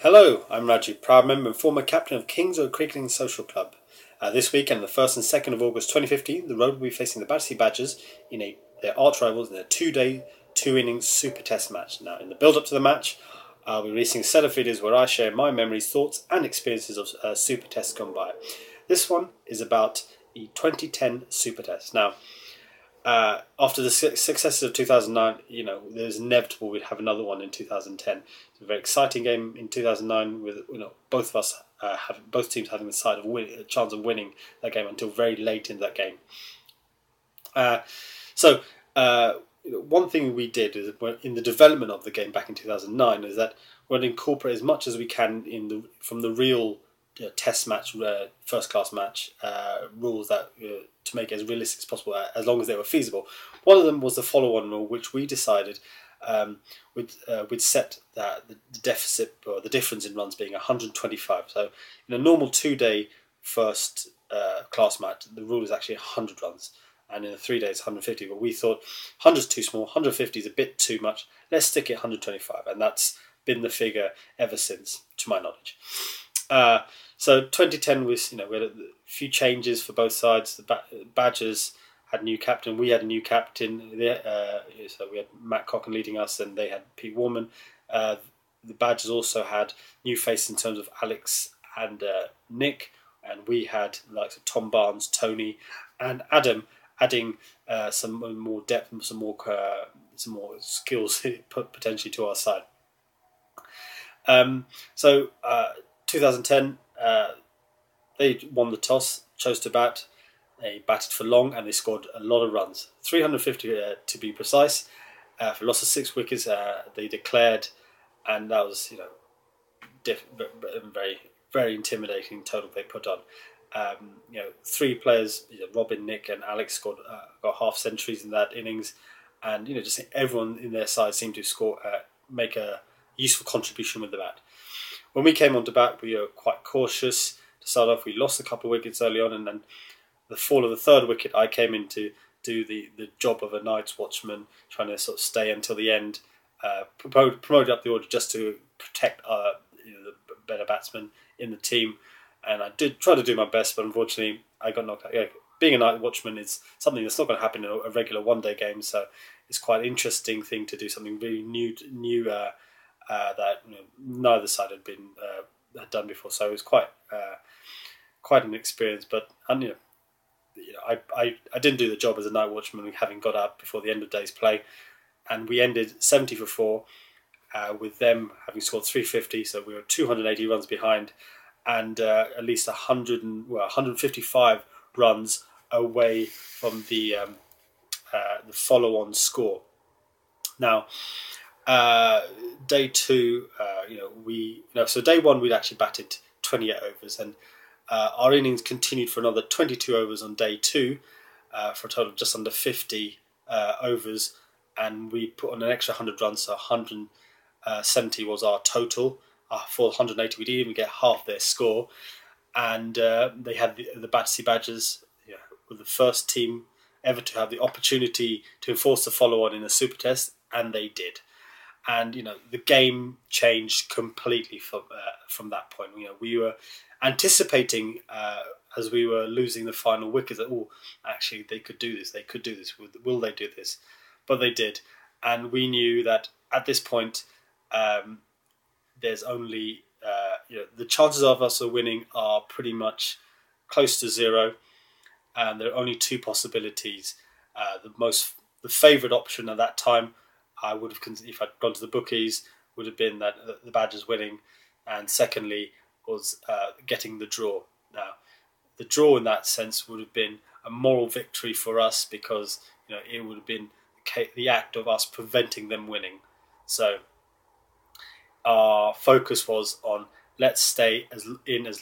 Hello, I'm Raju, proud member and former captain of Kingswood Cricketing Social Club. This weekend, the 1st and 2nd of August 2015, the Road will be facing the Battersea Badgers in their arch rivals in a two-day, two-innings Super Test match. Now, in the build-up to the match, I'll be releasing a set of videos where I share my memories, thoughts and experiences of Super Tests gone by. This one is about the 2010 Super Test. Now, after the successes of 2009, it was inevitable we'd have another one in 2010. It's a very exciting game in 2009 with both of us both teams having a chance of winning that game until very late in that game. One thing we did is in the development of the game back in 2009 is that we'll incorporate as much as we can from the real test match, first class match rules that to make it as realistic as possible, as long as they were feasible. One of them was the follow-on rule, which we decided we'd set the deficit or the difference in runs being 125. So in a normal two-day first class match, the rule is actually 100 runs, and in a 3 days 150. But we thought 100 is too small, 150 is a bit too much. Let's stick it 125, and that's been the figure ever since, to my knowledge. So 2010 was, we had a few changes for both sides. The Badgers had a new captain. We had a new captain. So we had Matt Cocken leading us, and they had Pete Warman. The Badgers also had new faces in terms of Alex and Nick, and we had the likes of Tom Barnes, Tony, and Adam, adding some more depth and some more skills potentially to our side. 2010, they won the toss, chose to bat. They batted for long and they scored a lot of runs, 350 to be precise. For a loss of 6 wickets, they declared, and that was very, very intimidating total they put on. 3 players, Robin, Nick, and Alex got half centuries in that innings, and just everyone in their side seemed to make a useful contribution with the bat. When we came on to bat, we were quite cautious. To start off, we lost a couple of wickets early on, and then the fall of the 3rd wicket, I came in to do the job of a night's watchman, trying to sort of stay until the end, promoted up the order just to protect the better batsmen in the team. And I did try to do my best, but unfortunately, I got knocked out. Being a night watchman is something that's not going to happen in a regular one-day game, so it's quite an interesting thing to do, something really new that neither side had done before. So it was quite an experience. But I didn't do the job as a night watchman, having got up before the end of the day's play, and we ended 70 for 4, with them having scored 350. So we were 280 runs behind, and at least 155 runs away from the follow-on score. Now, day 2, so day 1 we'd actually batted 28 overs, and our innings continued for another 22 overs on day 2, for a total of just under 50 overs, and we put on an extra 100 runs, so 170 was our total. For 180, we didn't even get half their score, and they had the Battersea Badgers, were the first team ever to have the opportunity to enforce the follow-on in a Super Test, and they did. And the game changed completely from that point. We were anticipating as we were losing the final wickets that actually they could do this. They could do this. Will they do this? But they did, and we knew that at this point, there's only the chances of us winning are pretty much close to 0, and there are only 2 possibilities. The favourite option at that time, I would have, if I'd gone to the bookies, would have been that the Badgers winning, and secondly was getting the draw. Now, the draw in that sense would have been a moral victory for us, because it would have been the act of us preventing them winning. So our focus was on let's stay as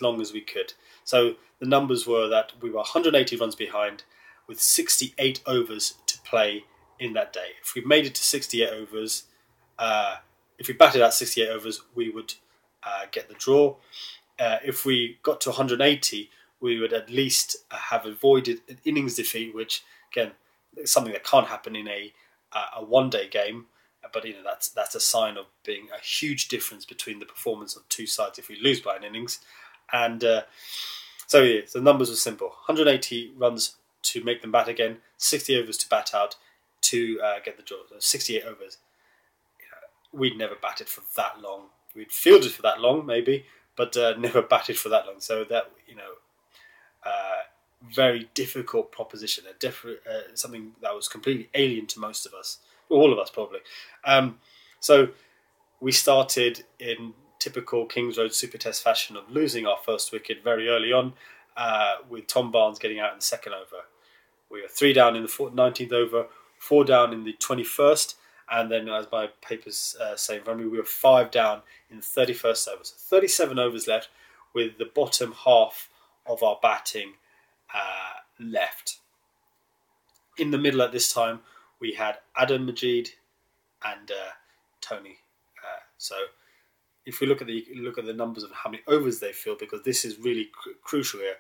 long as we could. So the numbers were that we were 180 runs behind with 68 overs to play in that day. If we made it to 68 overs, if we batted out 68 overs, we would get the draw. If we got to 180, we would at least have avoided an innings defeat, which again is something that can't happen in a one-day game. But that's a sign of being a huge difference between the performance of two sides if we lose by an innings. And so the numbers were simple: 180 runs to make them bat again, 60 overs to bat out to get the draw. So 68 overs. We'd never batted for that long. We'd fielded for that long, maybe, but never batted for that long. So that very difficult proposition, something that was completely alien to most of us, all of us probably. So we started in typical Kings Road Super Test fashion of losing our first wicket very early on, with Tom Barnes getting out in the second over. We were 3 down in the 19th over, 4 down in the 21st, and then, as my papers say in front of me, we were 5 down in the 31st over. So 37 overs left, with the bottom half of our batting left. In the middle at this time, we had Adam Majid and Tony. So if we look at the numbers of how many overs they filled, because this is really crucial here.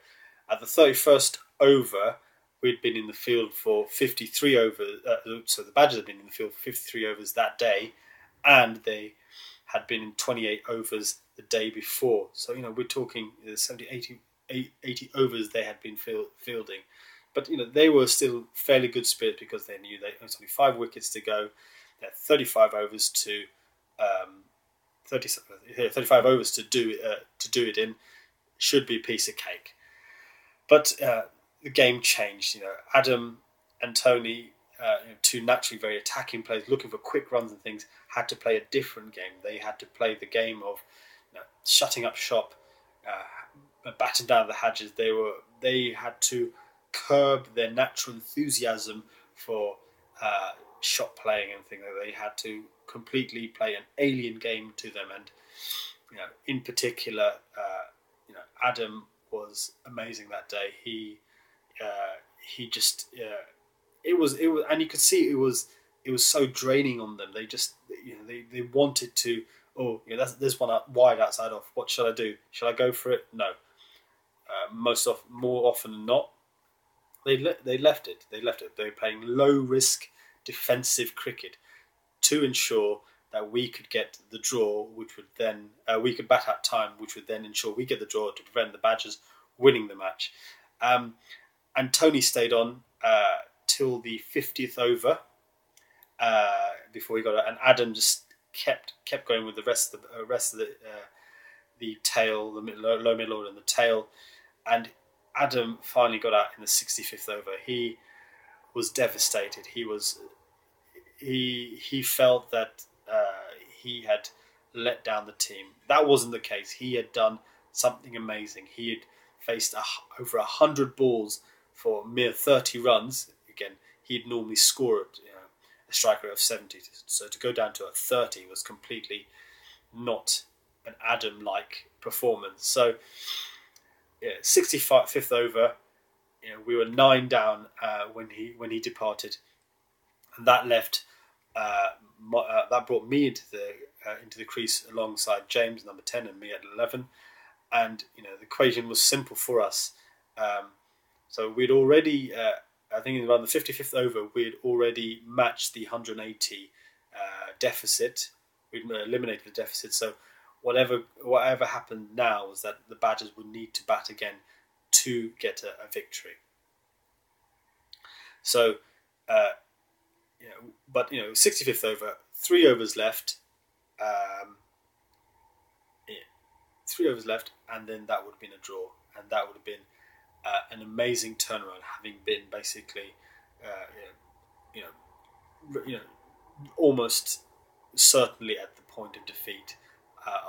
At the 31st over, we'd been in the field for 53 overs. So the Badgers had been in the field for 53 overs that day, and they had been in 28 overs the day before. So we're talking 70, 80 overs they had been fielding. But they were still fairly good spirit, because they knew there was only 5 wickets to go. They had 35 overs to 35 overs to do it in. Should be a piece of cake. But the game changed. Adam and Tony, two naturally very attacking players, looking for quick runs and things, had to play a different game. They had to play the game of shutting up shop, batting down the hatches. They had to curb their natural enthusiasm for shot playing and things like that. They had to completely play an alien game to them, and in particular, Adam was amazing that day. He just it was, and you could see it was so draining on them. They just they wanted to. There's one wide outside off. What shall I do? Shall I go for it? No. More often than not, they left it. They were playing low risk defensive cricket to ensure that we could get the draw, which would then we could bat out time, which would then ensure we get the draw to prevent the Badgers winning the match. And Tony stayed on till the 50th over before he got out, and Adam just kept going with the rest of the tail, the low middle order and the tail, and Adam finally got out in the 65th over. He was devastated. He felt that he had let down the team. That wasn't the case. He had done something amazing. He had faced over 100 balls for mere 30 runs. Again, he'd normally score a striker of 70. So to go down to a 30 was completely not an Adam-like performance. So, 65th over, we were 9 down when he departed, and that left that brought me into the crease alongside James, number 10, and me at 11. And the equation was simple for us. So we'd already, I think around the 55th over, we'd already matched the 180 deficit. We'd eliminated the deficit. So whatever happened now was that the Badgers would need to bat again to get a victory. So, but 65th over, 3 overs left. 3 overs left, and then that would have been a draw, and that would have been an amazing turnaround, having been basically, almost certainly at the point of defeat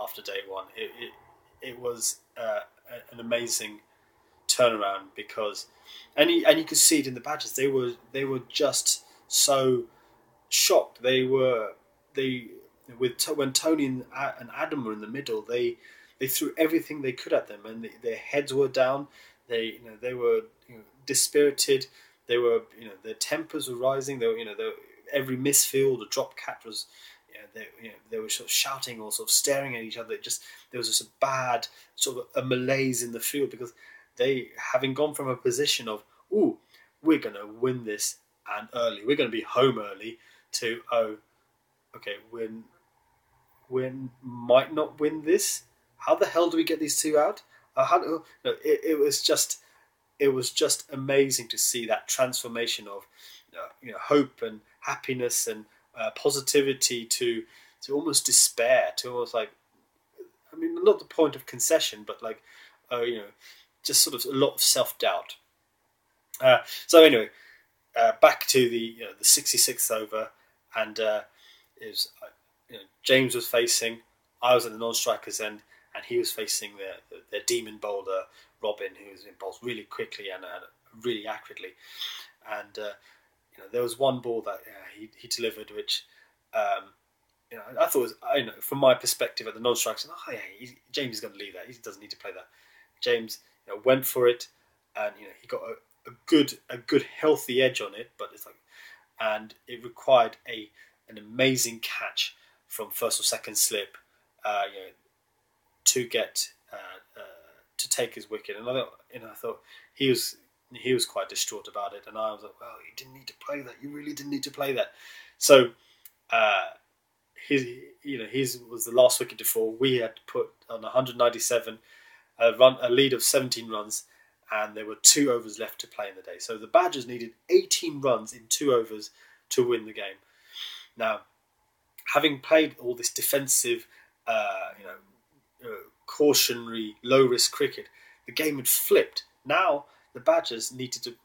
after day one. It was an amazing turnaround, because, and you could see it in the Badgers. They were just so shocked. When Tony and Adam were in the middle, they threw everything they could at them, and their heads were down. They were dispirited. They were their tempers were rising. They were every misfield, a drop catch was. They were sort of shouting or sort of staring at each other. There was just a bad sort of a malaise in the field, because they, having gone from a position of, we're going to win this and early, we're going to be home early, to, okay, we might not win this. How the hell do we get these two out? No, it was just amazing to see that transformation of hope and happiness and positivity to almost despair, to almost like, I mean, not the point of concession, but like just sort of a lot of self doubt. So anyway, back to the 66th over, and it was James was facing. I was at the non-strikers end, and he was facing their demon bowler Robin, who was in bowls really quickly and really accurately. And there was one ball that he delivered, which I thought was, from my perspective at the non-strikers, James is going to leave that. He doesn't need to play that. James went for it, and he got a good healthy edge on it, but it's like, and it required an amazing catch from first or second slip, to get to take his wicket. And I thought he was quite distraught about it, and I was like, well, you didn't need to play that. You really didn't need to play that. So his was the last wicket to fall. We had put on 197, a lead of 17 runs, and there were 2 overs left to play in the day. So the Badgers needed 18 runs in 2 overs to win the game. Now, having played all this defensive, cautionary, low-risk cricket, the game had flipped. Now the Badgers needed to.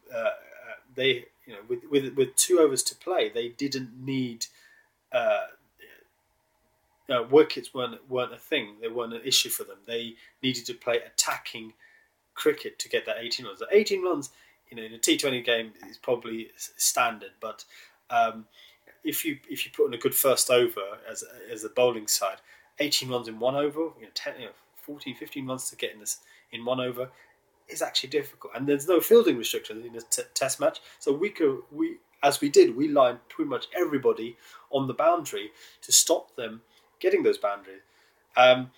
With 2 overs to play, they didn't need. Wickets weren't a thing. They weren't an issue for them. They needed to play attacking cricket to get that 18 runs. The 18 runs, in a T20 game is probably standard, but if you put in a good first over as the bowling side, 18 runs in 1 over, 14, 15 runs to get in 1 over is actually difficult. And there's no fielding restrictions in a test match, so we lined pretty much everybody on the boundary to stop them getting those boundaries. And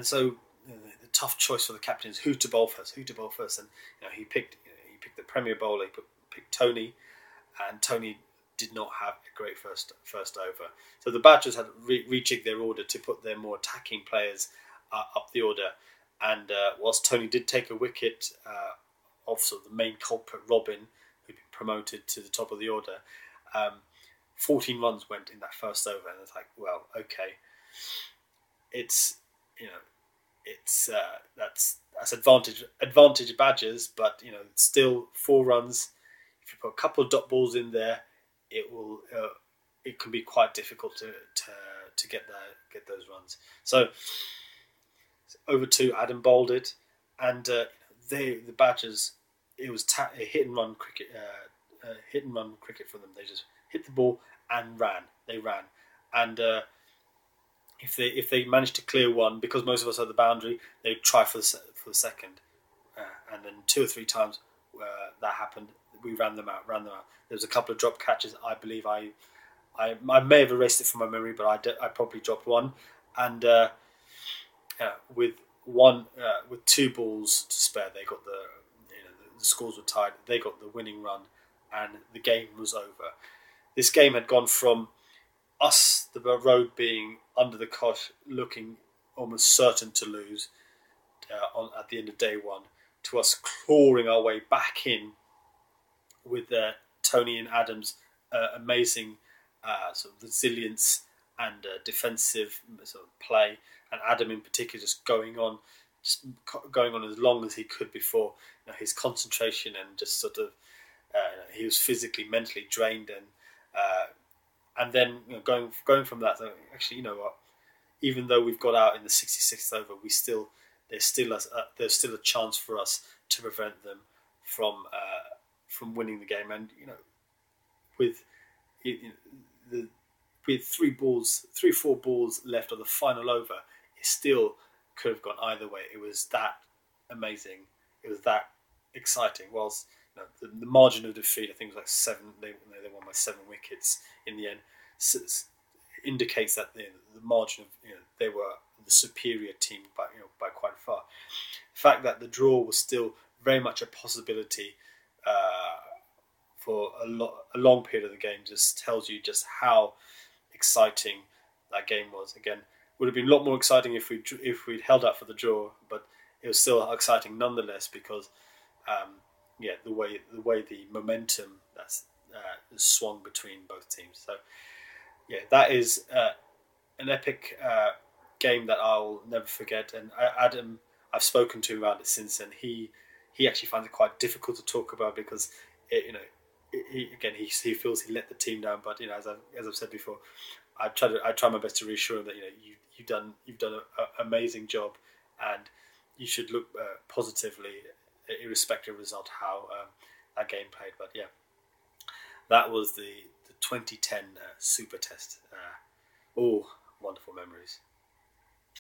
so the tough choice for the captain is who to bowl first. And he picked the Premier bowler. He picked Tony, and Tony did not have a great first over. So the Badgers had rejigged their order to put their more attacking players up the order. And whilst Tony did take a wicket of sort of the main culprit Robin, who'd been promoted to the top of the order, 14 runs went in that first over, and it's like, well, okay, that's advantage Badgers, but still 4 runs. If you put a couple of dot balls in there, it can be quite difficult to get those runs. So over 2, Adam bowled it, and the Badgers, it was a hit and run cricket for them. They just hit the ball and ran. They ran, and if they managed to clear one, because most of us had the boundary, they'd try for the second, and then 2 or 3 times that happened, we ran them out. There was a couple of drop catches. I believe I may have erased it from my memory, but I probably dropped one, and with 2 balls to spare, they got the scores were tied. They got the winning run, and the game was over. This game had gone from us, the road, being under the cosh, looking almost certain to lose at the end of day 1, to us clawing our way back in with Tony and Adam's amazing sort of resilience and defensive sort of play, and Adam in particular just going on as long as he could before his concentration, and just sort of he was physically, mentally drained, and then going from that. So actually, you know what? Even though we've got out in the 66th over, there's still a chance for us to prevent them from winning the game. And with 4 balls left of the final over, it still could have gone either way. It was that amazing. It was that exciting. Whilst the margin of defeat, I think, was like 7. They won by 7 wickets in the end. Indicates that the margin of they were the superior team by quite far. The fact that the draw was still very much a possibility for a long period of the game just tells you just how exciting that game was. Again, would have been a lot more exciting if we'd held out for the draw, but it was still exciting nonetheless because the way the momentum that's swung between both teams. So yeah, that is an epic game that I'll never forget. And Adam, I've spoken to him about it since, and he actually finds it quite difficult to talk about because he feels he let the team down. But as I've said before, I try my best to reassure him that you've done an amazing job, and you should look positively, irrespective of result, how that game played. But yeah, that was the 2010 Super Test. All wonderful memories.